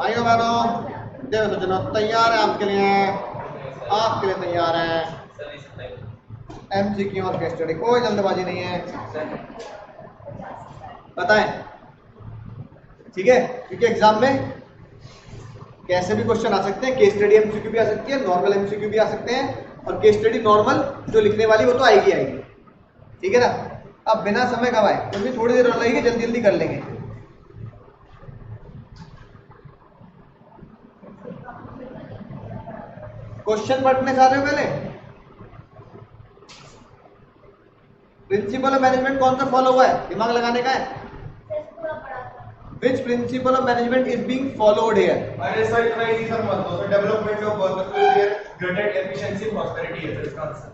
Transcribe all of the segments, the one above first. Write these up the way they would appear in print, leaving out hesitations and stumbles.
भाइयों बहनों देखो चलो तैयार है आपके लिए तैयार है एमसीक्यू और केस स्टडी, कोई जल्दबाजी नहीं है, बताएं ठीक है। क्योंकि एग्जाम में कैसे भी क्वेश्चन आ सकते हैं, केस स्टडी एमसीक्यू भी आ सकती है, नॉर्मल एमसीक्यू भी आ सकते हैं, और केस स्टडी नॉर्मल जो लिखने वाली वो तो आएगी ठीक है ना। अब बिना समय गवाए क्योंकि थोड़ी देर और लगेगी, जल्दी जल्दी कर लेंगे। क्वेश्चन पढ़ने जा रहे हो पहले। प्रिंसिपल ऑफ मैनेजमेंट कौन सा फॉलो हुआ है, दिमाग लगाने का है। Which principle of management is being followed here? अरे सर इतना इजी सर मत दो, sir development of workers will their greatest efficiency prosperity है सर इसका आंसर।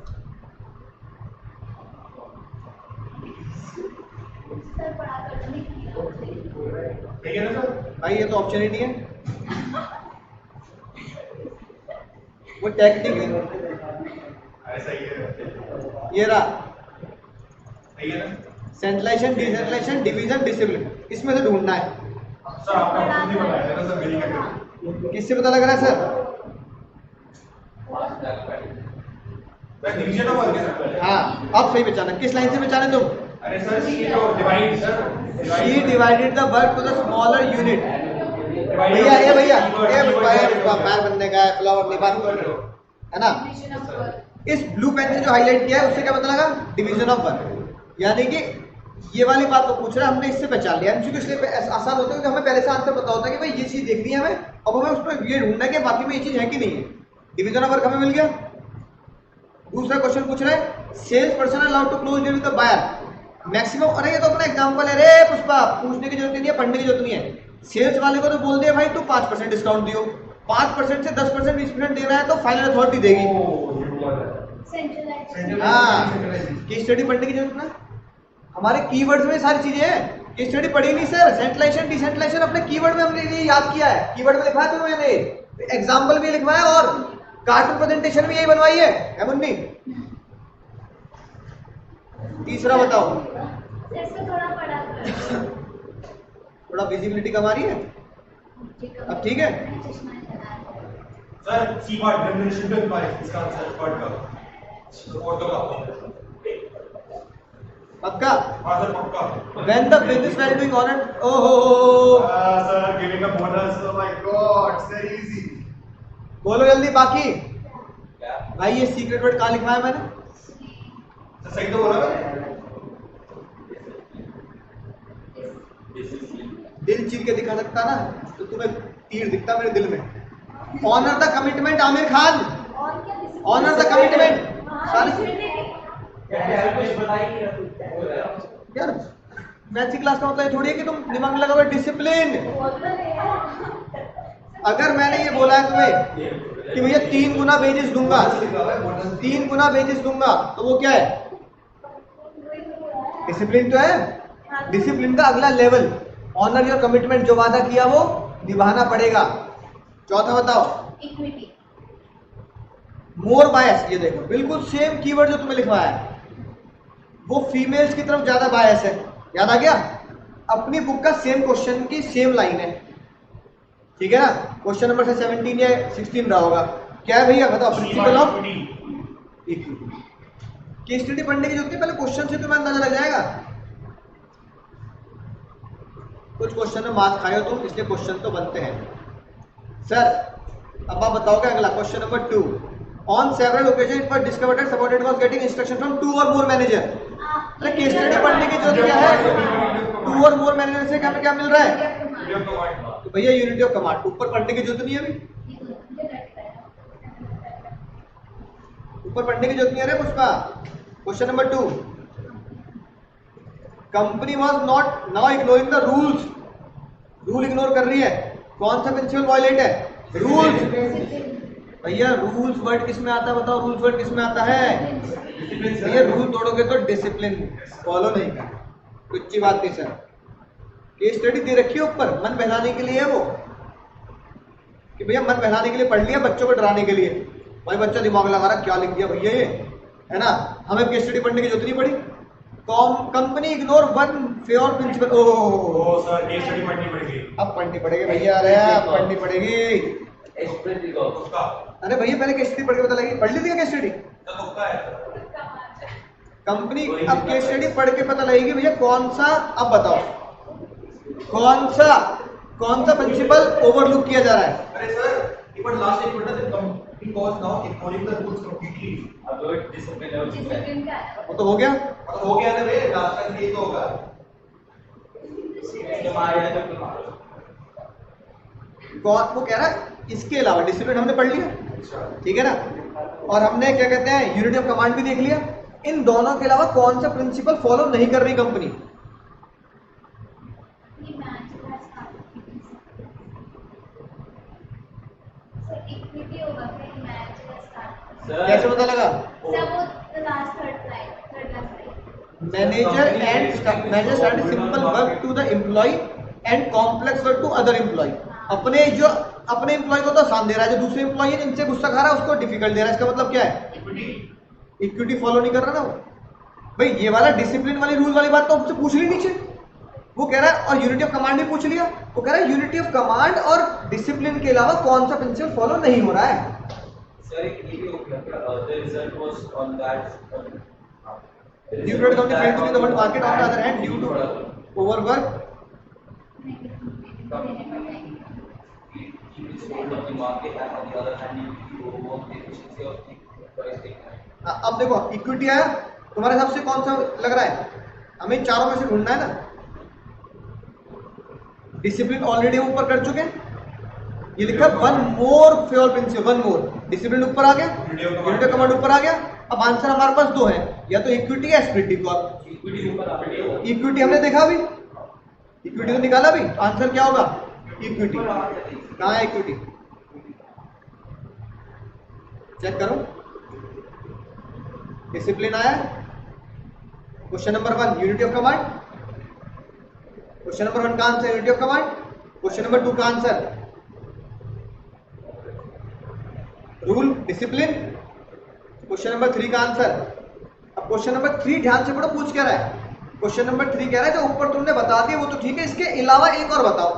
सर पढ़ा कर ठीक है ना सर। भाई ये तो ऑप्शन ही नहीं है, वो टेक्निक है। ऐसा ही है, ये रहा सही है ना सेंट्रलाइजेशन, डिसेंट्रलाइजेशन, डिवीजन, डिसिप्लिन, इसमें से ढूंढना है। सर। आपने खुद ही बताया था ना सर, मेरी क्या करें। किससे पता लग रहा है सर? मैं डिवीजन ऑफ वर्क है सर। हाँ अब सही पहचाना, किस लाइन से पहचाने तुम? अरे सर सी तो divide sir, she divided the work to the smaller unit. भैया ये पैर बनने का है, फ्लावर नहीं बात कर रहे हो है ना। इस ब्लू पेन से जो हाईलाइट किया है उससे क्या पता लगा? Division of work. यानी कि ये वाली बात को पूछ रहा है, हमने इससे पहचान लिया। एमसीक्यू इसलिए आसान होता है क्योंकि हमें पहले से आंसर पता होता है कि भाई ये चीज देखनी है हमें, अब हमें उसमें ये ढूंढना है कि बाकी में ये चीज है कि नहीं है। डिवीजन ऑफ वर्क हमें मिल गया। दूसरा क्वेश्चन पूछ रहे हैं sales person allowed to close deal with the buyer maximum. अरे ये तो अपना एग्जांपल है रे पुष्पा, पूछने की जरूरत नहीं है, पढ़ने की जरूरत नहीं है। सेल्स वाले को तो बोल दिया भाई तू 5% डिस्काउंट दियो, 5% से 10% 20% देना है तो फाइनल अथॉरिटी देगी। हाँ केस स्टडी पढ़ने की जरूरत ना, हमारे कीवर्ड्स में सारी चीजें हैं। केस स्टडी पढ़ी नहीं सर, सेंट्रलाइजेशन डिसेंट्रलाइजेशन अपने कीवर्ड में हमने ये याद किया है, कीवर्ड में लिखा है तो मैंने एग्जांपल भी लिखवाया और कार्टून प्रेजेंटेशन भी यही बनवाई है मुन्नी। तीसरा बताओ, थोड़ा विजिबिलिटी कम आ रही है अब, ठीक है सर सी पार्ट जनरेशन पे बाय इसका आंसर पार्ट का और तो पक्का? हां सर पक्का। When the business value doing on and oh sir giving a bonus, oh my God sir easy. बोलो जल्दी बाकी। भाई ये सीक्रेट वर्ड कहाँ लिखवाया मैंने? सर सही तो बोला मैंने। दिल चीर के दिखा सकता ना तो तुम्हें तीर दिखता मेरे दिल में। Honour the commitment Aamir Khan, honour the commitment. Sorry यार मैथ्स की क्लास का मतलब ये थोड़ी है कि तुम दिमाग में लगाओगे डिसिप्लिन। अगर मैंने ये बोला है तुम्हें कि भैया 3 गुना वेजेस दूंगा, 3 गुना वेजेस दूंगा, तो वो क्या है? डिसिप्लिन तो है। डिसिप्लिन का अगला लेवल ऑनर योर कमिटमेंट, जो वादा किया वो निभाना पड़ेगा। चौथा बताओ, इक्विटी। मोर बायस, ये देखो बिल्कुल सेम कीवर्ड जो तुम्हें लिखवाया है, वो फीमेल्स की तरफ ज्यादा बायस है। याद आ गया? अपनी बुक का सेम क्वेश्चन की सेम लाइन है, ठीक है ना। क्वेश्चन नंबर से 17 या 16 रहा होगा। क्या है भैया बताओ? Principle of equity. Case study पढ़ने की जरूरत नहीं, पहले क्वेश्चन से तुम्हें अंदाजा लग जाएगा। कुछ क्वेश्चन में मार्क्स खाए हो तुम, इसलिए क्वेश्चन तो बनते हैं सर। अब आप बताओगे अगला question number 2। On several occasion it was discovered that subordinate was getting instruction from 2 और मोर मैनेजर। अरे केस स्टडी पढ़ने की जरूरत क्या है? 2 और मोर मैनेजर से क्या मिल रहा है? तो भैया यूनिटी ऑफ कमांड। ऊपर पढ़ने की जरूरत नहीं है, अभी ऊपर पढ़ने की जरूरत नहीं है रे Pushpa. Question number 2, company was not now ignoring the rules. Rule ignore कर रही है, कौन सा प्रिंसिपल वायलेट है? रूल्स। भैया रूल्स वर्ड किस में आता है बताओ? रूल्स वर्ड किस में आता है? भैया रूल तोड़ोगे तो डिसिप्लिन फॉलो नहीं कर, कुछ अच्छी बात नहीं सर। केस स्टडी दे रखी है ऊपर, मन बहलाने के लिए है वो, कि भैया मन बहलाने के लिए पढ़ लिया, बच्चों को डराने के लिए। भाई बच्चा दिमाग लगा रहा क्या लिख दिया भैया ये, है ना। हमें केस स्टडी पढ़ने की जरूरत नहीं पड़ी। Company ignore one fair principle. Oh sir case study पढ़नी पड़ेगी। अब पढ़नी पड़ेगी भैया, अरे अब पढ़नी पड़ेगी। उसका अरे भैया पहले केस स्टडी पढ़ के पता लगी, पढ़ ली थी केस स्टडी? तो उसका है कंपनी अब केस स्टडी पढ़ के पता लगेगी भैया कौन सा, अब बताओ कौन सा प्रिंसिपल ओवरलुक किया जा रहा है। अरे सर ये बट लास्ट एक minute the company was now ignoring the rules completely. अब डिसिप्लिन लेवल डिसिप्लिन का है। वो तो हो गया। अब हो गया ना रे, लास्ट टाइम ये तो होगा। इसके मारे है तो कौन वो कह रहा है इसके अलावा डिसिप्लिन हमने पढ़ लिया, ठीक है ना, और हमने क्या कहते हैं यूनिटी ऑफ कमांड भी देख लिया। इन दोनों के अलावा कौन सा प्रिंसिपल फॉलो नहीं कर रही कंपनी? ये मैच का स्टार्ट सर इक्विटी होगा फिर मैच का स्टार्ट। कैसे पता लगा? सर वो last third last manager start simple work to the employ and complex work to other employ. अपने एम्प्लॉय को तो आसान दे रहा है, जो दूसरे एम्प्लॉय है जिनसे गुस्सा खा रहा है उसको डिफिकल्ट दे रहा है। इसका मतलब क्या है? इक्विटी फॉलो नहीं कर रहा ना वो। भाई ये वाला डिसिप्लिन वाली रूल वाली बात तो हमसे पूछ ली नीचे, वो कह रहा है, और यूनिटी ऑफ कमांड भी पूछ लिया। वो कह रहा है यूनिटी ऑफ कमांड और डिसिप्लिन के अलावा कौन सा प्रिंसिपल फॉलो नहीं हो रहा है। Sir, it really okay. The result was on that. Due to the company failed to give the world market, on the other hand, due to overwork, He is sold on the market, and on the other hand, due to overwork, the efficiency of the price taken. अब देखो equity आया, तुम्हारे हिसाब से कौन सा लग रहा है? हमें चारों में से ढूंढना है ना। डिसिप्लिन ऑलरेडी ऊपर कर चुके हैं, ये लिखा one more fair principle, one more. Discipline ऊपर आ गया, यूनिटी ऑफ कमांड ऊपर आ गया। अब आंसर हमारे पास दो है, या तो इक्विटी या स्प्लिट इक्वल। इक्विटी हमने देखा अभी, इक्विटी तो निकाला अभी, आंसर क्या होगा? इक्विटी। कहाँ है इक्विटी? चेक करो। डिसिप्लिन आया, question number 1 unity of command, question number 1 का answer unity of command, question number 2 का answer rule discipline, question number 3 का आंसर। अब क्वेश्चन नंबर 3 ध्यान से पढ़ो, पूछ क्या रहा है। क्वेश्चन नंबर 3 कह रहा है जो ऊपर तुमने बता दिया वो तो ठीक है, इसके अलावा एक और बताओ।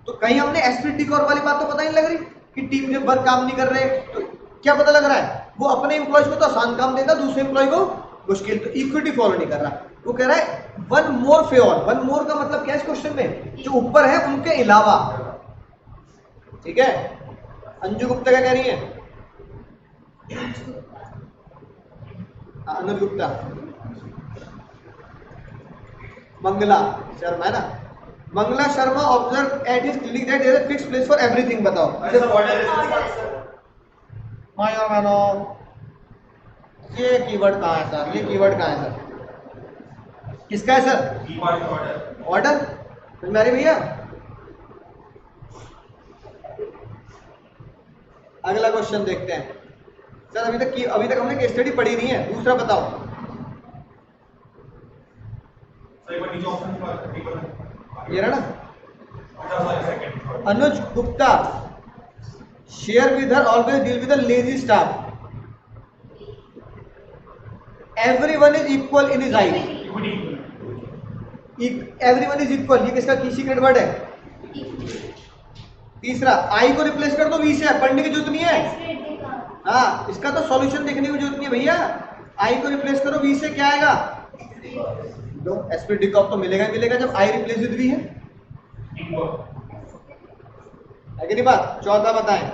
तो कहीं हमने एसपीटी कोर वाली बात तो पता नहीं लग रही कि टीम जब वर्क काम नहीं कर रहे, तो क्या पता लग रहा है? वो अपने एम्प्लॉयज को तो आसान काम देता, दूसरे एम्प्लॉय को मुश्किल। तो इक्विटी फॉलो नहीं कर रहा। वो कह रहा है one more fair. One more का मतलब क्या है इस क्वेश्चन में? जो ऊपर है उनके अलावा, ठीक है। अंजू गुप्ता क्या कह रही है? अनुज गुप्ता, मंगला शर्मा है ना, Mangala Sharma observe at his clinic that there is fixed place for everything. बताओ माया मानो, ये कीवर्ड कहाँ है सर? ये कीवर्ड कहाँ है सर? किसका है सर? ऑर्डर। मेरे भैया अगला क्वेश्चन देखते हैं सर। अभी तक हमने केस स्टडी पढ़ी नहीं है। दूसरा बताओ। ये रहा ना, Anuj Gupta share with her always deal with the lazy staff, everyone is equal in his eye. Everyone is equal, ये किसका की सीक्रेट वर्ड है? तीसरा, आई को रिप्लेस कर दो वी से, पढ़ने की जरूरत नहीं है। हाँ, इसका तो सॉल्यूशन देखने की जरूरत नहीं है भैया। आई को रिप्लेस करो वी से, क्या आएगा? दो। एसपीटी कॉप तो मिलेगा ही मिलेगा जब आई रिप्लेस विद वी है कि नहीं बात? चौथा बताएं।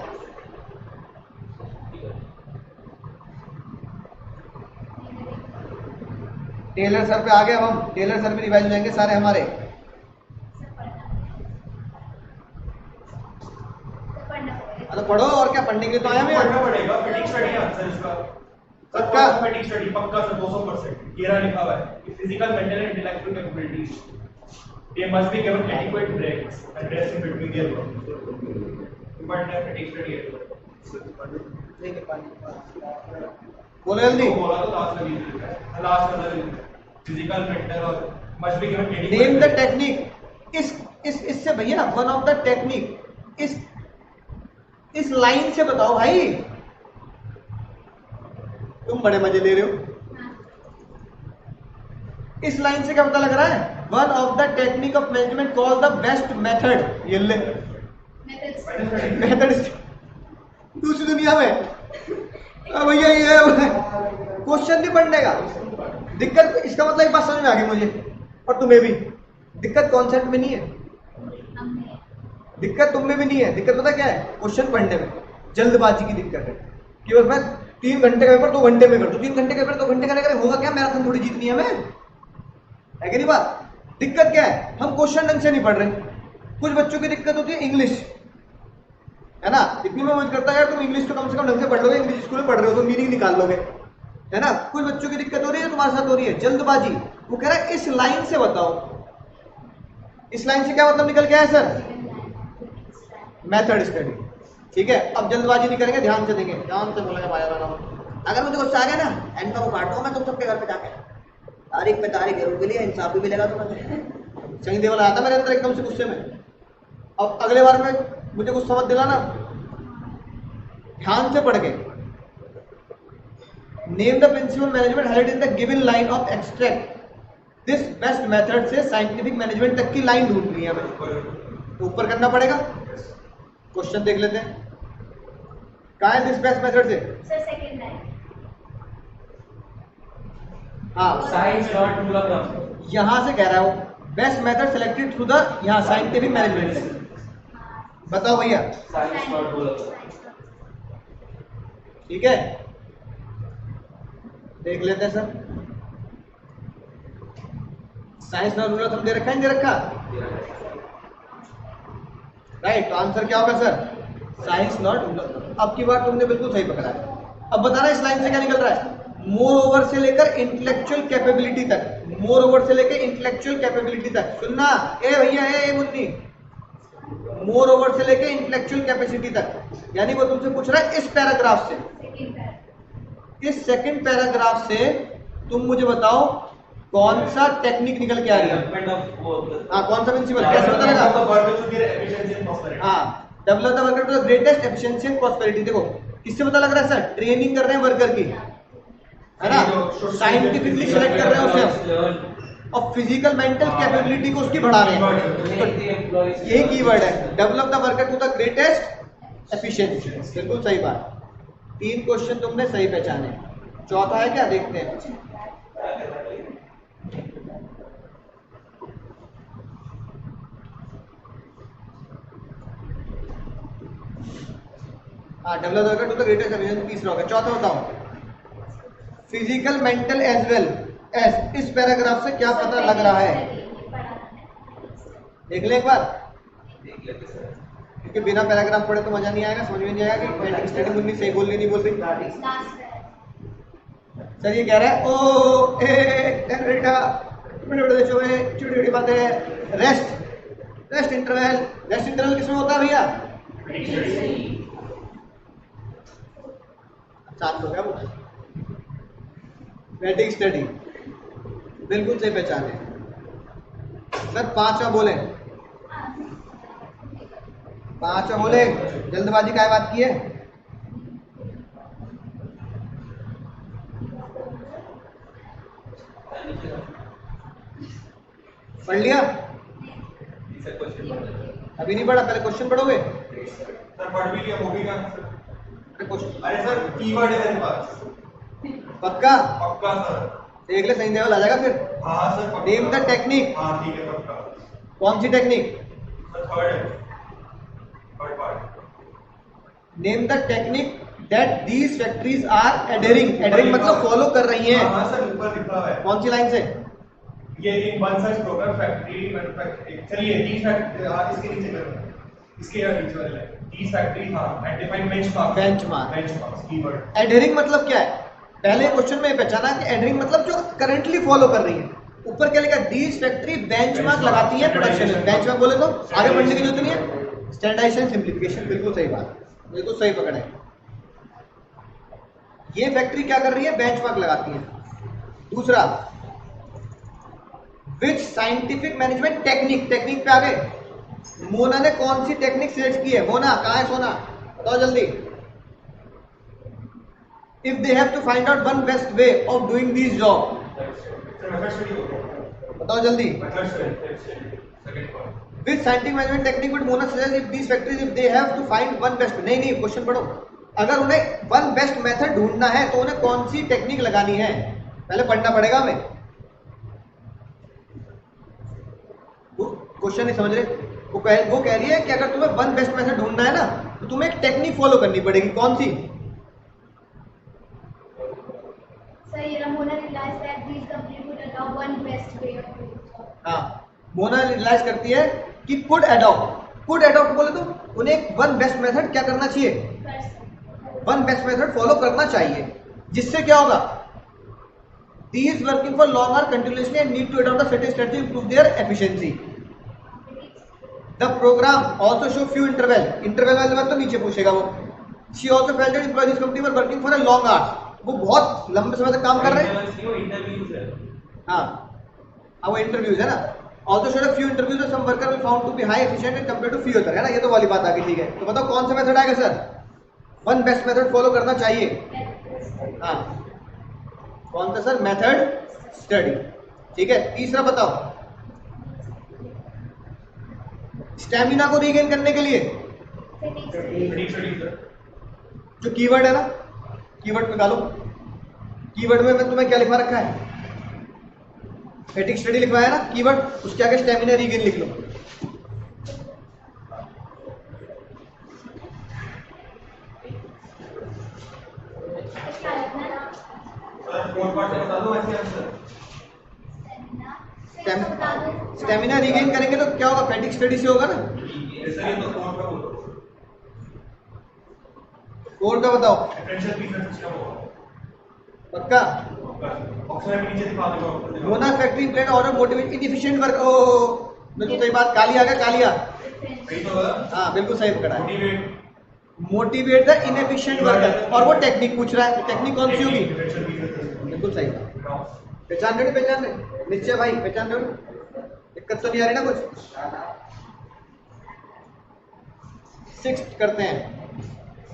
टेलर सर पे आ गए हम। टेलर सर भी रिवाइज हो जाएंगे सारे हमारे। तो पढ़ो, और क्या पढ़ने के लिए तो आया मैं। पढ़ना पड़ेगा। फिटिंग स्टडी आंसर इसका सबका फिटिंग स्टडी पक्का सर 200%। ये रहा लिखा हुआ है physical mental and intellectual capabilities they must be given adequate breaks and rest in between their work. You might have fitished study as well. बोलो जल्दी। बोला तो लास्ट लगी है, लास्ट मतलब फिजिकल मेंटल और must be given adequate name the breaks. Technique. इससे भैया वन ऑफ द टेक्निक इस लाइन से बताओ भाई। तुम बड़े मजे ले रहे हो। इस लाइन से क्या पता लग रहा है? One of the technique of management call the best method. ये ले मेथड दूसरी दुनिया में भैया ये क्वेश्चन नहीं पढ़ने का दिक्कत। इसका मतलब एक बात समझ में आ गई मुझे और तुम्हें भी। दिक्कत कॉन्सेप्ट में नहीं है, दिक्कत तुम में भी नहीं है। दिक्कत पता क्या है? क्वेश्चन पढ़ने में जल्दबाजी की दिक्कत है कि बस मैं 3 घंटे का पेपर 2 घंटे में कर दूं। 3 घंटे का पेपर 2 घंटे करने का होगा क्या? मैराथन थोड़ी जीतनी है हमें, है कि नहीं बात? दिक्कत क्या है? हम क्वेश्चन ढंग से नहीं पढ़ रहे। कुछ बच्चों की दिक्कत होती है इंग्लिश, है ना? इतनी मैं मदद करता है यार, तुम इंग्लिश तो कम से कम ढंग से पढ़ लोगे, इंग्लिश स्कूल में पढ़ रहे हो तो मीनिंग निकाल लोगे, है ना? कुछ बच्चों की दिक्कत हो रही है, तुम्हारे साथ हो रही है जल्दबाजी। वो कह रहा है इस लाइन से बताओ, इस लाइन से क्या मतलब निकल के आया सर? Method study. ठीक है, अब जल्दबाजी नहीं करेंगे, ध्यान से देंगे, ध्यान से बोलेंगे भाई। अगर मुझे गुस्सा आ गया ना, एंड को काटूंगा मैं तुम सबके घर पे जाके, तारीख पे तारीख जरूर के लिए इंसाफ भी मिलेगा तुम्हें। सही देवल आया था मेरे अंदर एकदम से गुस्से में। अब अगले बार में मुझे गुस्सा मत दिलाना, ध्यान से पढ़ के। Name the principle management highlight in the given line of extract this best method से साइंटिफिक मैनेजमेंट तक की लाइन ढूंढनी है हमें, तो ऊपर करना पड़ेगा। क्वेश्चन देख लेते हैं, कहाँ है दिस बेस्ट मेथड से? Sir second line. हाँ, science not rule of thumb. यहां से कह रहा है best method selected through the यहाँ साइंटिफिक मैनेजमेंट से। बताओ भैया, science not rule of thumb. ठीक है, देख लेते हैं सर। साइंस ना रूल ऑफ थंब दे रखा है, नहीं दे रखा? राइट, तो आंसर क्या होगा sir? Science not rule of thumb. अब की बार तुमने बिल्कुल सही पकड़ा है। अब बताना इस लाइन से क्या निकल रहा है? मोर ओवर से लेकर इंटेलेक्चुअल कैपेबिलिटी तक, मोर ओवर से लेकर इंटेलेक्चुअल कैपेबिलिटी तक। सुनना ए भैया, ए मुन्नी, मोर ओवर से लेकर इंटेलेक्चुअल कैपेसिटी तक, यानी वो तुमसे पूछ रहा है इस पैराग्राफ से, इस सेकंड पैराग्राफ से तुम मुझे बताओ कौन सा टेक्निक निकल के आ रही है? हाँ, कौन सा प्रिंसिपल, कैसे पता लगा? हाँ, develop the worker to the greatest efficiency and prosperity. देखो किससे पता लग रहा है सर? ट्रेनिंग कर रहे हैं वर्कर की, है ना? साइंटिफिकली सिलेक्ट कर रहे हैं उसे और फिजिकल मेंटल कैपेबिलिटी को उसकी बढ़ा रहे हैं। यही कीवर्ड है, develop the worker to the greatest efficiency. बिल्कुल सही बात। 3 क्वेश्चन तुमने सही पहचाने, चौथा है क्या? देखते हैं। हाँ, develop worker to the greatest efficiency तीसरा होगा। चौथा बताओ, physical mental as well as. इस पैराग्राफ से क्या पता लग रहा है? देख ले एक बार, क्योंकि बिना पैराग्राफ पढ़े तो मजा नहीं आएगा, समझ में नहीं आएगा कि पेंटिंग स्टडी मुन्नी सही बोल रही नहीं बोल रही। सर ये कह रहा है ओ ए बेटा बड़े छोटी छोटी बातें। रेस्ट इंटरवल, रेस्ट इंटरवल किसमें होता है भैया? साथ हो गया वो पेंटिंग स्टडी। बिल्कुल सही पहचाने सर। 5वां बोले, 5वां बोले, जल्दबाजी काय बात की है? पढ़ लिया? अभी नहीं पढ़ा, पहले क्वेश्चन पढ़ोगे? सर पढ़ भी लिया, हो भी गया सर। अरे सर कीवर्ड है मेरे पास। पक्का? पक्का सर। देख ले, सही लेवल आ जाएगा फिर। हाँ सर पक्का। Name the technique. हाँ ठीक है पक्का। कौन सी technique? Sir third part. Name the technique that these factories are adhering. Adhering मतलब फॉलो कर रही हैं। हाँ सर ऊपर लिखा हुआ है। कौन सी लाइन से? ये in one such program factory manufacturing. चलिए these फैक्ट्री इसके नीचे करो, इसके नीचे वाले these फैक्ट्री। हाँ, and define benchmark keyword. Adhering मतलब क्या है? पहले क्वेश्चन में पहचाना कि एडहरिंग मतलब जो करंटली फॉलो कर रही है। ऊपर क्या लिखा? दीज फैक्ट्री बेंचमार्क लगाती है प्रोडक्शन में। बेंचमार्क बोले तो आगे बढ़ने की जरूरत नहीं है। स्टैंडर्डाइजेशन, सिंप्लीफिकेशन, बिल्कुल सही बात, बिल्कुल सही पकड़ है। ये फैक्ट्री क्या कर रही है? बेंचमार्क लगाती है। दूसरा, विच साइंटिफिक मैनेजमेंट टेक्निक। टेक्निक पे आ गए। मोना ने कौन सी टेक्निक सिलेक्ट की है? मोना कहाँ है? सोना बताओ जल्दी। If they have to find out one best way of doing this job. Sir method study हो गया। बताओ जल्दी। Second point. Which scientific management technique would Mona suggest if these factories if they have to find one best? नहीं नहीं, question पढ़ो। अगर उन्हें one best method ढूंढना है तो उन्हें कौन सी टेक्निक लगानी है, पहले पढ़ना पड़ेगा हमें। क्वेश्चन नहीं समझ रहे? वो कह रही है कि अगर तुम्हें वन बेस्ट मेथड ढूंढना है ना तो तुम्हें एक टेक्निक फॉलो करनी पड़ेगी। कौन सी? Sir, Ramona realized that these companies would adopt one best way of doing it. हाँ, मोना रियलाइज करती है कि कुड अडॉप्ट बोले तो उन्हें एक वन बेस्ट मेथड क्या करना चाहिए, वन बेस्ट मेथड फॉलो करना चाहिए, जिससे क्या होगा, these working for long are continuously and need to adopt the certain strategy improve their efficiency. The program also show few interval वाले बात तो नीचे पूछेगा वो। She also felt that employees company were working for a long hours, वो बहुत लंबे समय तक काम कर रहे हैं। हाँ, वो इंटरव्यूज है ना। Also showed a few interviews that some worker will found to be high efficient and compared to few other, है ना, ये तो वाली बात आ गई। ठीक है, तो बताओ कौन सा मेथड आएगा sir, one best method follow करना चाहिए। हाँ, कौन सा सर, मेथड स्टडी। ठीक है, तीसरा बताओ, स्टेमिना को रीगेन करने के लिए जो कीवर्ड है ना, कीवर्ड निकालो। कीवर्ड में तुम्हें क्या लिखवा रखा है, फैटिग स्टडी लिखवाया ना कीवर्ड, उसके आगे स्टेमिना रीगेन लिख लो। स्टेमिना रीगेन करेंगे तो क्या होगा, फैटिग स्टडी से होगा ना। कोड का बताओ, पक्का। Mona factory plate order motivate inefficient work. Oh बिल्कुल सही बात, कालिया आ गया, कालिया। हाँ बिल्कुल सही पकड़ा है, मोटिवेट द इनएफिशिएंट वर्कर। और वो टेक्निक पूछ रहा है, टेक्निक कौन सी होगी, बिल्कुल सही बात। पहचान रहे, पहचान रहे निश्चय भाई, पहचान रहे, दिक्कत तो नहीं आ रही ना कुछ। 6 करते हैं।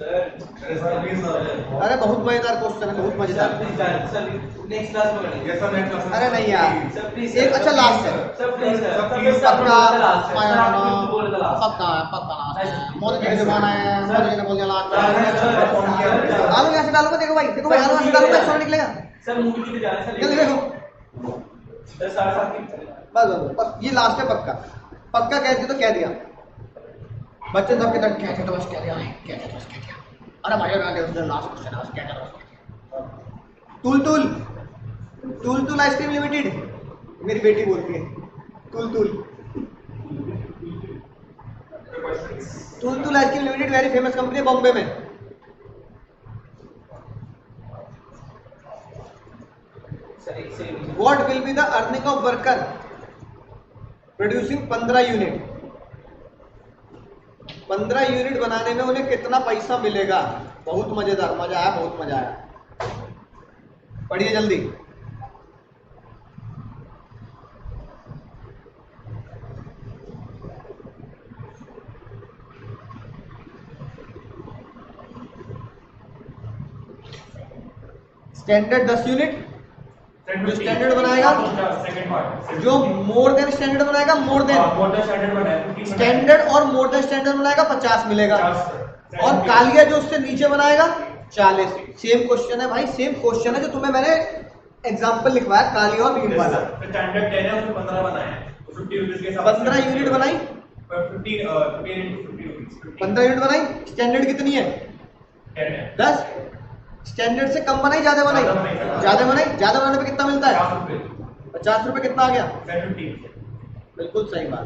अरे बहुत मजेदार क्वेश्चन है, बहुत मजेदार। अरे नहीं यार, एक अच्छा लास्ट है, पक्का मोदी जी का जमाना है, मोदी जी ने बोल दिया लास्ट। आलू यहाँ से डालो, देखो भाई, देखो भाई, आलू यहाँ से डालो, एक्स्ट्रा निकलेगा। जल्दी देखो, बस ये लास्ट है। पक्का पक्का कह दिया तो कह दिया, बच्चे सबके तक कह दिया तो बस कह दिया, कह दिया तो बस कह दिया। अरे भाई लास्ट क्वेश्चन है, बस कह दिया तो बस कह दिया। टूल आइसक्रीम लिमिटेड, मेरी बेटी बोलती है tool ice cream limited very famous company है बॉम्बे में। What will be the earning of worker producing 15 unit. 15 unit बनाने में उन्हें कितना पैसा मिलेगा। बहुत मजेदार, मजा आया, बहुत मजा आया। पढ़िए जल्दी। स्टैंडर्ड 10 यूनिट, जो स्टैंडर्ड बनाएगा, जो मोर देन स्टैंडर्ड बनाएगा, मोर देन स्टैंडर्ड और मोर देन स्टैंडर्ड बनाएगा 50 मिलेगा। और कालिया जो उससे नीचे बनाएगा 40। सेम क्वेश्चन है भाई, सेम क्वेश्चन है जो तुम्हें मैंने एग्जांपल लिखवाया कालिया और भीम वाला। 15 यूनिट बनाई, 15 यूनिट बनाई। स्टैंडर्ड कितनी है, 10। स्टैंडर्ड से कम बनाई, ज्यादा बनाई, ज्यादा बनाई। ज्यादा बनाने पे कितना मिलता है, 50 रुपए। कितना आ गया, बिल्कुल सही बात,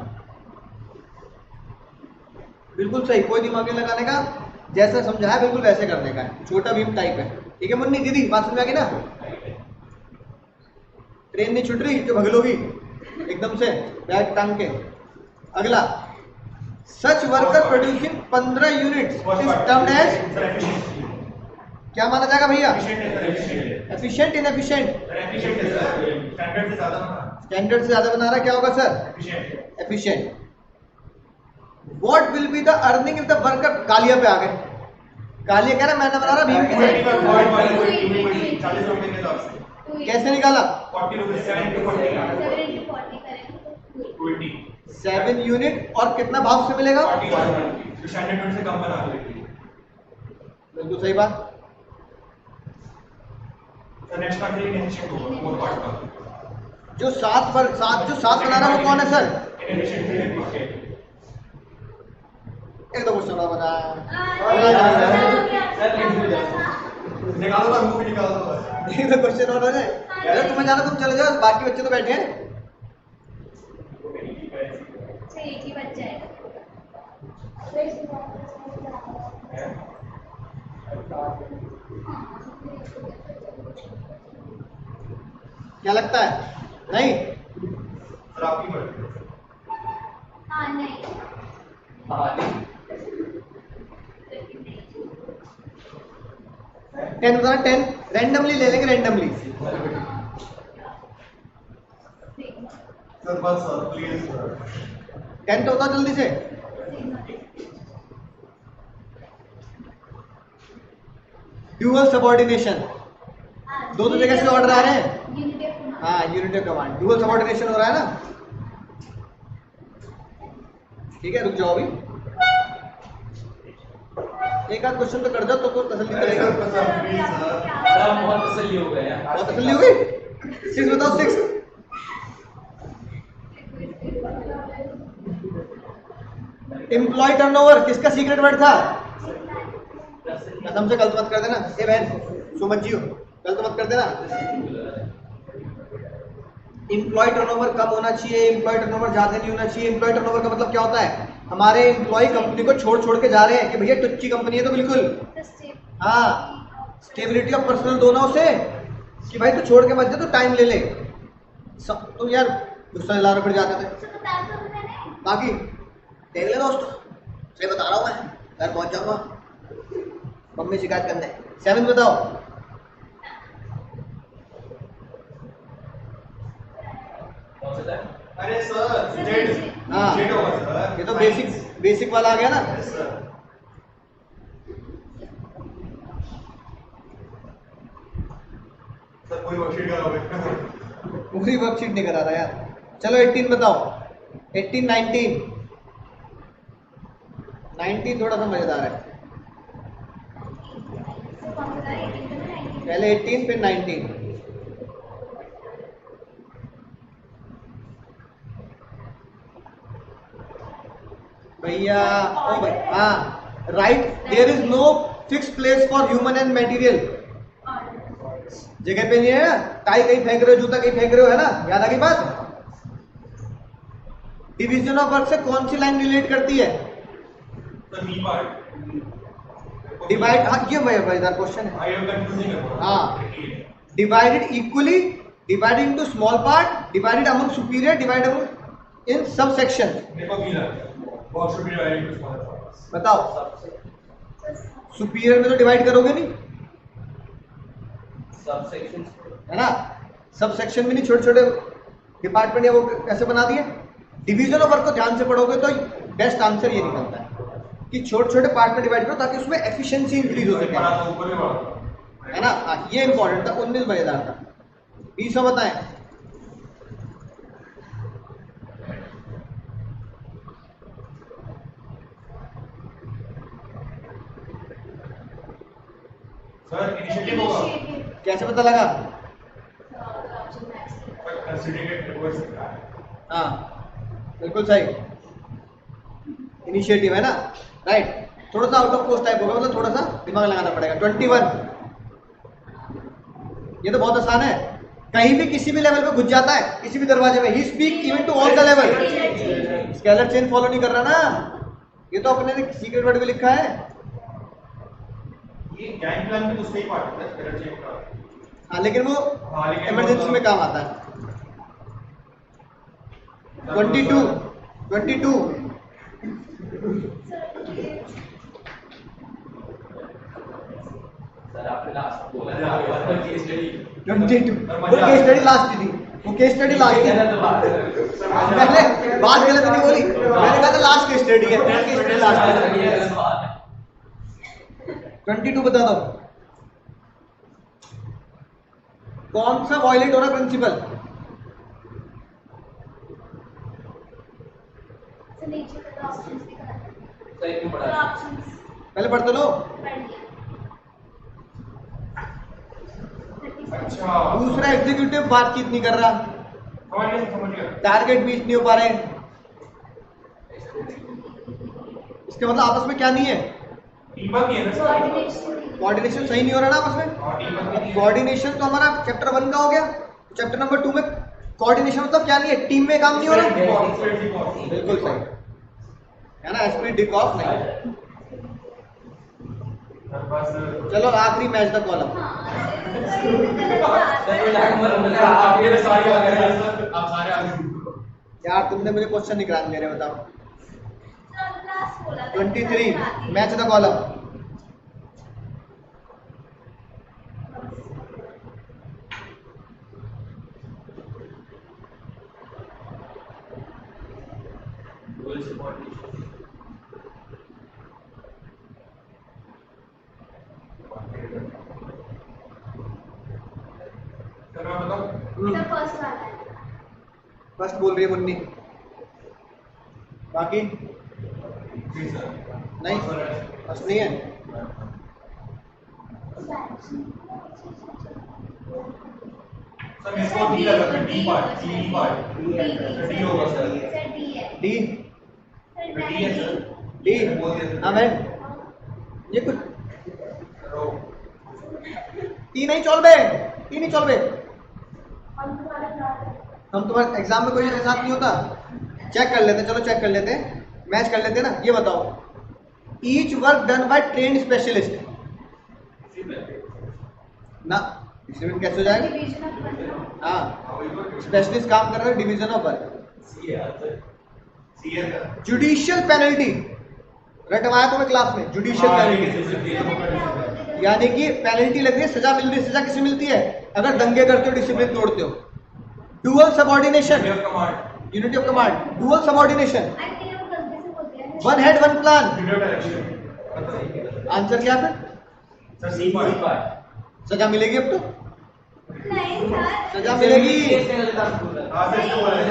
बिल्कुल सही। कोई दिमाग नहीं लगाने का, जैसा समझाया बिल्कुल वैसे करने का है। छोटा भीम टाइप है। ठीक है मुन्नी दीदी, बात समझ आ गई ना। ट्रेन नहीं छूट रही जो भगलोगी एकदम से बैग टांग के। अगला, such worker producing 15 units is termed as, क्या माना जाएगा भैया, एफिशिएंट, इनएफिशिएंट। स्टैंडर्ड से ज्यादा बना रहा, क्या होगा sir, efficient. What will be the earning if the worker, कालिया पे आ गए। काली कह रहा मैंने बना रहा भीम की क्वालिटी है। का वर्ड वाली 40 रुपए के हिसाब से कैसे निकाला? 40 रुपए 7 into 40 7 into 40 करेंगे 20 7 यूनिट और कितना भाव से मिलेगा? 40 तो स्टैंडर्ड यूनिट से कम बना लेगी। बिल्कुल सही बात। सर नेक्स्ट पार्ट है इनिशिएट होगा 4 पार्ट का जो 7 बना रहा है वो कौन है सर? इनिशिएट से एक दो क्वेश्चन और बता। निकालो तो हमको भी निकाल दो बस। एक दो क्वेश्चन और हो जाए। अरे तुम्हें जाना तुम चले जाओ, बाकी बच्चे तो बैठे हैं। अच्छा एक ही बच्चा है क्या लगता है? नहीं सर आपकी मर्जी हाँ नहीं टेन बताना। 10 रैंडमली ले लेंगे, रैंडमली। सर बस सर प्लीज सर 10 तो होता जल्दी से। ड्यूअल सबऑर्डिनेशन, दो जगह से ऑर्डर आ रहे हैं। यूनिट ऑफ कमांड हाँ unit of command, dual subordination हो रहा है ना। ठीक है रुक जाओ अभी, एक आध क्वेश्चन तो कर जाओ तो तसल्ली करेगा। बहुत तसल्ली हो गया यार। बहुत तसल्ली हो गई। 6 बताओ 6। एम्प्लॉय टर्नओवर किसका सीक्रेट वर्ड था? कसम से गलत मत कर देना। ए बहन सुमन जी हो, गलत मत कर देना। एम्प्लॉय टर्नओवर कम होना चाहिए, एम्प्लॉय टर्नओवर ज्यादा नहीं होना चाहिए। एम्प्लॉय टर्नओवर का मतलब क्या होता है? हमारे एम्प्लॉय कंपनी को छोड़ के जा रहे हैं कि भैया टुच्ची कंपनी है तो बिल्कुल हाँ स्टेबिलिटी ऑफ पर्सनल दो ना उसे कि भाई तू छोड़ के मत जा, तो टाइम ले ले। तुम यार गुस्सा दिलाने पड़ जाते थे। बाकी देख ले दोस्त, सही बता रहा हूँ मैं, घर पहुंच जाऊंगा मम्मी शिकायत करने। 7 बताओ। कौन सा था? अरे सर जेड हाँ जेड होगा सर। ये तो बेसिक वाला आ गया ना। यस सर सर कोई वर्कशीट कराओगे? पूरी वर्कशीट नहीं करा रहा यार। चलो 18 बताओ। 18 19 थोड़ा सा मजेदार है। पहले 18 फिर 19। भैया ओ भाई हाँ right, there is no fix place for human and material. जगह पे नहीं है ना, टाई कहीं फेंक रहे हो, जूता कहीं फेंक रहे हो, है ना। याद आ गई बात। डिवीजन ऑफ वर्क से कौन सी लाइन रिलेट करती है? सर बी पार्ट डिवाइड, हाँ ये मजेदार क्वेश्चन है। आई एम कंफ्यूजिंग है हाँ। Divided equally, divided into small part, divided among superior, divided among इन सब सेक्शन। देखो बी लगा work should be divided into smaller parts. बताओ सुपीरियर में तो डिवाइड करोगे नहीं, सब सेक्शन है ना। सब सेक्शन में नहीं, छोटे छोटे डिपार्टमेंट या वो कैसे बना दिए। डिवीजन ऑफ वर्क को ध्यान से पढ़ोगे तो बेस्ट आंसर ये निकलता है कि छोटे छोटे पार्ट में डिवाइड करो ताकि उसमें एफिशिएंसी इंक्रीज हो सके, बड़ा तो ऊपर भी बड़ा है ना। हाँ ये इंपॉर्टेंट था। 19 मजेदार था। 20 बताएं। सर इनिशिएटिव होगा कैसे पता लगा? कंसीडरेटेड रिवर्स है। हाँ बिल्कुल सही, इनिशिएटिव है ना। राइट, थोड़ा सा आउट ऑफ कोर्स टाइप होगा, मतलब थोड़ा सा दिमाग लगाना पड़ेगा। 21 ये तो बहुत आसान है, कहीं भी किसी भी लेवल पे घुस जाता है, किसी भी दरवाजे में। He speak even to all the level. Scalar chain follow नहीं कर रहा ना, ये तो अपने ने सीक्रेट वर्ड में लिखा है। ये गैंग प्लान में तो सही पार्ट है स्केलर चेन का। हाँ लेकिन वो हाँ, लेकिन इमरजेंसी वो- में काम आता है। 22 सर आपने लास्ट बोला था आपका केस स्टडी 22 वो केस स्टडी लास्ट थी, वो केस स्टडी लास्ट थी। कहना तो बात है पहले बात गलत नहीं बोली, मैंने कहा था लास्ट केस स्टडी है, केस स्टडी लास्ट है। 22 बता दो। कौन सा वायलेट हो रहा प्रिंसिपल? सर नीचे का ऑप्शंस दिखा दो। सर क्यों पढ़ा? ऑप्शंस पहले पढ़ तो लो। पढ़ लिया। अच्छा दूसरा एग्जीक्यूटिव बातचीत नहीं कर रहा, समझ गया। टारगेट मीट नहीं हो पा रहे। इसके मतलब आपस में क्या नहीं है? टीमवर्क ही है ना सर। कोऑर्डिनेशन कोऑर्डिनेशन सही नहीं हो रहा ना आपस में। हाँ, टीमवर्क ही है। कोऑर्डिनेशन तो हमारा चैप्टर 1 का हो गया। चैप्टर नंबर 2 में कोऑर्डिनेशन मतलब क्या नहीं है? टीम में काम नहीं हो रहा। बिल्कुल सही है ना, एस्पिरिट डिकॉफ नहीं। बस चलो आखिरी मैच द कॉलम। आप ये सारे आ गए सर, आप सारे आ गए। यार तुमने मुझे क्वेश्चन नहीं कराने दे रहे, बताओ। 23 मैच द कॉलम। सर मैं बताऊं? फर्स्ट वाला है। फर्स्ट बोल रही है मुन्नी, बाकी जी सर। नहीं, फर्स्ट नहीं है। सर मेरे को डी लगा था, D part, D part. D होगा सर। सर डी है। डी सर डी है सर। डी हाँ मैम, ये कुछ टी नहीं चल बे, टी नहीं चल बे। हम तुम्हारे एग्जाम में कोई साथ नहीं होता। चेक कर लेते, चलो चेक कर लेते, मैच कर लेते ना। ये बताओ, each work done by trained specialist ना, इसमें कैसे हो जाएगा? Division of work. हाँ, स्पेशलिस्ट काम कर रहे हैं डिवीजन ऑफ वर्क। सी है सर। जुडिशियल पेनल्टी रटवाया तुम्हें क्लास में। जुडिशियल पेनल्टी यानी कि पेनल्टी लग रही है, सजा मिल रही है। सजा किसे मिलती है? अगर दंगे करते हो, डिसिप्लिन तोड़ते हो। Dual subordination, unity of command, dual subordination, one head one plan. Answer क्या है? Sir C part. सजा मिलेगी अब तो, नहीं सर। सजा मिलेगी। हाँ सर इसको बोला है।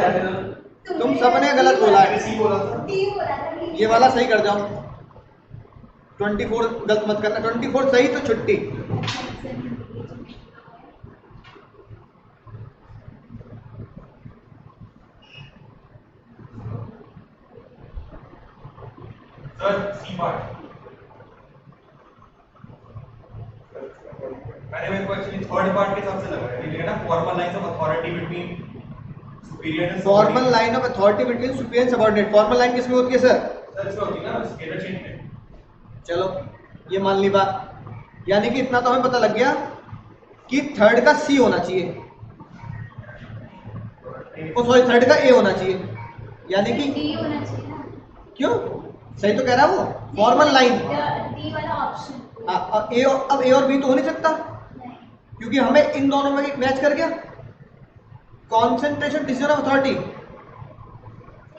तुम सबने गलत बोला है। सी बोला था। डी बोला था। ये वाला सही कर जाओ। 24 गलत मत करना। 24 सही तो छुट्टी। Sir C part. मैंने मेरे को एक्चुअली थर्ड पार्ट के हिसाब से लगा है, ठीक है ना? Formal lines of authority between superior and formal line of authority between superior subordinate. Formal line किसमें होती है सर? सर इसमें होती है ना स्केलर चेन में। चलो ये मान ली बात। यानी कि इतना तो हमें पता लग गया कि थर्ड का सी होना चाहिए, सॉरी थर्ड का ए होना चाहिए। यानी कि डी होना चाहिए ना। क्यों? सही तो कह रहा है वो। फॉर्मल लाइन डी वाला ऑप्शन। अब ए और बी तो हो नहीं सकता, नहीं। क्योंकि हमें इन दोनों में मैच कर गया। कॉन्सेंट्रेशन डिसीजन ऑफ अथॉरिटी,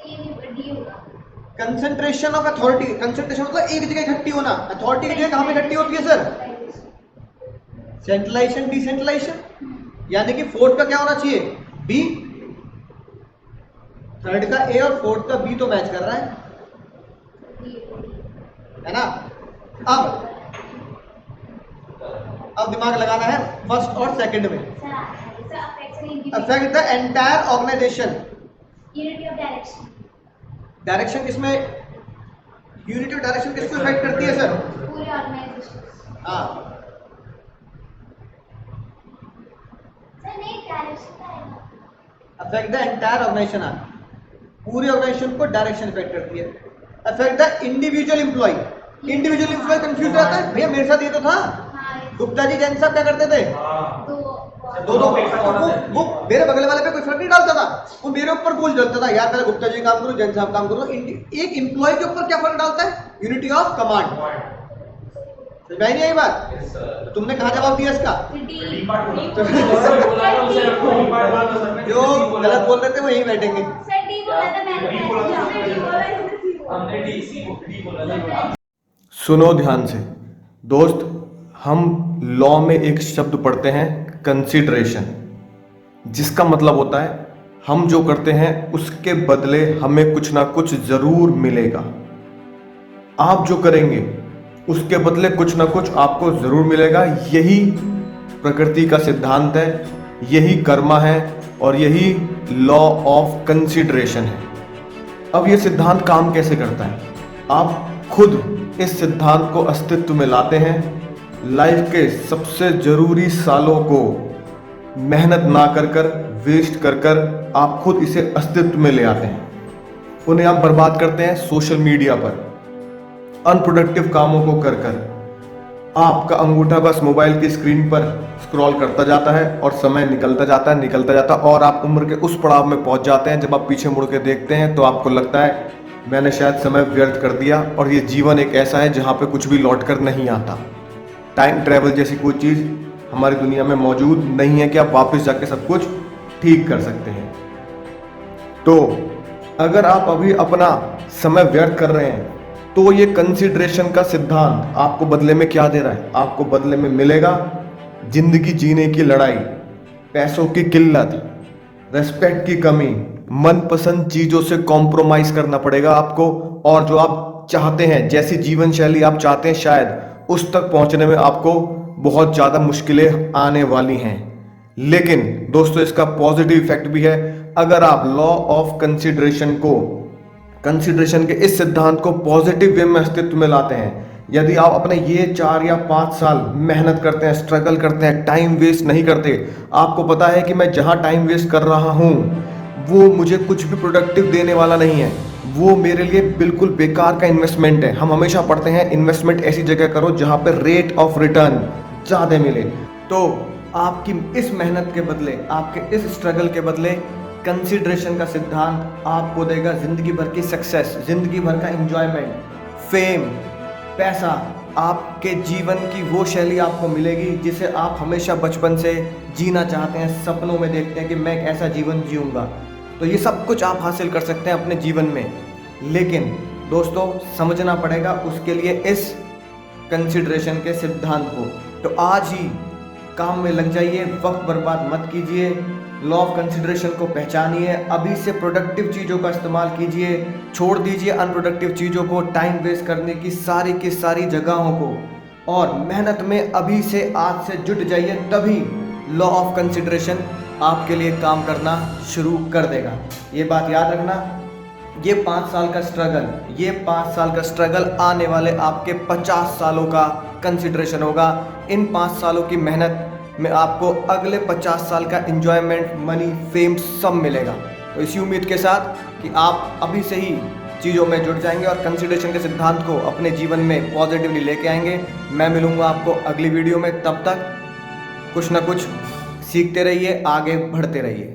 ये डी होगा। कंसेंट्रेशन ऑफ अथॉरिटी, कंसेंट्रेशन मतलब एक जगह इकट्ठी होना। अथॉरिटी की जगह कहां पे इकट्ठी होती है सर? Centralisation decentralisation. यानी कि फोर्थ का क्या होना चाहिए? बी। थर्ड का ए और फोर्थ का बी तो मैच कर रहा है ना? अब दिमाग लगाना है फर्स्ट और सेकंड में। Affect the entire organisation. Unity of direction. Direction किसमें? यूनिटी ऑफ डायरेक्शन किसको इफेक्ट करती है सर? पूरे ऑर्गेनाइजेशन। हाँ, सर नहीं डायरेक्शन का है ना। Affect the entire organisation. पूरे ऑर्गेनाइजेशन को डायरेक्शन इफेक्ट करती है। Affect the individual employ. Individual employ confuse रहता है भैया, मेरे साथ ये तो था। हाँ गुप्ता जी जैन साहब क्या करते थे? हाँ दो दो वो मेरे बगल वाले पे कोई फर्क नहीं डालता था, वो मेरे ऊपर बोझ डालता था। यार पहले गुप्ता जी काम करो, जैन साहब काम करो। एक एम्प्लॉय के ऊपर क्या फर्क डालता है? Unity of command. समझ में आई नहीं आई बात? तुमने कहा जवाब दिया इसका? डी पार्ट बोला। जो गलत बोल रहे थे वो यही बैठेंगे। सर डी बोला था मैंने। डी बोला था। हमने डी बोला था। सुनो ध्यान से, दोस्त, हम लॉ में एक शब्द पढ़ते हैं कंसिडरेशन, जिसका मतलब होता है हम जो करते हैं उसके बदले हमें कुछ ना कुछ जरूर मिलेगा। आप जो करेंगे उसके बदले कुछ ना कुछ आपको जरूर मिलेगा। यही प्रकृति का सिद्धांत है, यही कर्मा है और यही लॉ ऑफ कंसिडरेशन है। अब ये सिद्धांत काम कैसे करता है? आप खुद इस सिद्धांत को अस्तित्व में लाते हैं। लाइफ के सबसे जरूरी सालों को मेहनत ना कर कर, वेस्ट कर कर आप खुद इसे अस्तित्व में ले आते हैं। उन्हें आप बर्बाद करते हैं सोशल मीडिया पर, अनप्रोडक्टिव कामों को कर कर। आपका अंगूठा बस मोबाइल की स्क्रीन पर स्क्रॉल करता जाता है और समय निकलता जाता है और आप उम्र के उस पड़ाव में पहुंच जाते हैं जब आप पीछे मुड़ के देखते हैं तो आपको लगता है मैंने शायद समय व्यर्थ कर दिया और ये जीवन एक ऐसा है जहाँ पे कुछ भी लौट कर नहीं आता। टाइम ट्रैवल जैसी कोई चीज़ हमारी दुनिया में मौजूद नहीं है कि आप वापस जाके सब कुछ ठीक कर सकते हैं। तो अगर आप अभी अपना समय व्यर्थ कर रहे हैं तो ये कंसिडरेशन का सिद्धांत आपको बदले में क्या दे रहा है? आपको बदले में मिलेगा जिंदगी जीने की लड़ाई, पैसों की किल्लत, रेस्पेक्ट की कमी, मनपसंद चीजों से कॉम्प्रोमाइज करना पड़ेगा आपको, और जो आप चाहते हैं, जैसी जीवन शैली आप चाहते हैं, शायद उस तक पहुंचने में आपको बहुत ज़्यादा मुश्किलें आने वाली हैं। लेकिन दोस्तों, इसका पॉजिटिव इफेक्ट भी है। अगर आप लॉ ऑफ कंसिडरेशन के इस सिद्धांत को पॉजिटिव वे में अस्तित्व में लाते हैं, यदि आप अपने ये 4 या 5 साल मेहनत करते हैं, स्ट्रगल करते हैं, टाइम वेस्ट नहीं करते, आपको पता है कि मैं जहां टाइम वेस्ट कर रहा हूं वो मुझे कुछ भी प्रोडक्टिव देने वाला नहीं है, वो मेरे लिए बिल्कुल बेकार का इन्वेस्टमेंट है। हम हमेशा पढ़ते हैं इन्वेस्टमेंट ऐसी जगह करो जहां पर रेट ऑफ रिटर्न ज़्यादा मिले। तो आपकी इस मेहनत के बदले, आपके इस स्ट्रगल के बदले कंसिडरेशन का सिद्धांत आपको देगा जिंदगी भर की सक्सेस, जिंदगी भर का एंजॉयमेंट, फेम, पैसा। आपके जीवन की वो शैली आपको मिलेगी जिसे आप हमेशा बचपन से जीना चाहते हैं, सपनों में देखते हैं कि मैं एक ऐसा जीवन जीऊँगा। तो ये सब कुछ आप हासिल कर सकते हैं अपने जीवन में, लेकिन दोस्तों समझना पड़ेगा उसके लिए इस कंसिडरेशन के सिद्धांत को। तो आज ही काम में लग जाइए, वक्त बर्बाद मत कीजिए, लॉ ऑफ कंसिडरेशन को पहचानिए, अभी से प्रोडक्टिव चीज़ों का इस्तेमाल कीजिए, छोड़ दीजिए अनप्रोडक्टिव चीज़ों को, टाइम वेस्ट करने की सारी जगहों को, और मेहनत में अभी से आज से जुट जाइए, तभी लॉ ऑफ कंसिडरेशन आपके लिए काम करना शुरू कर देगा। ये बात याद रखना। ये 5 साल का स्ट्रगल आने वाले आपके 50 सालों का कंसिडरेशन होगा। इन 5 सालों की मेहनत में आपको अगले 50 साल का एंजॉयमेंट, मनी, फेम सब मिलेगा। तो इसी उम्मीद के साथ कि आप अभी से ही चीज़ों में जुट जाएंगे और कंसिडरेशन के सिद्धांत को अपने जीवन में पॉजिटिवली लेके आएंगे। मैं मिलूंगा आपको अगली वीडियो में, तब तक कुछ ना कुछ सीखते रहिए, आगे बढ़ते रहिए।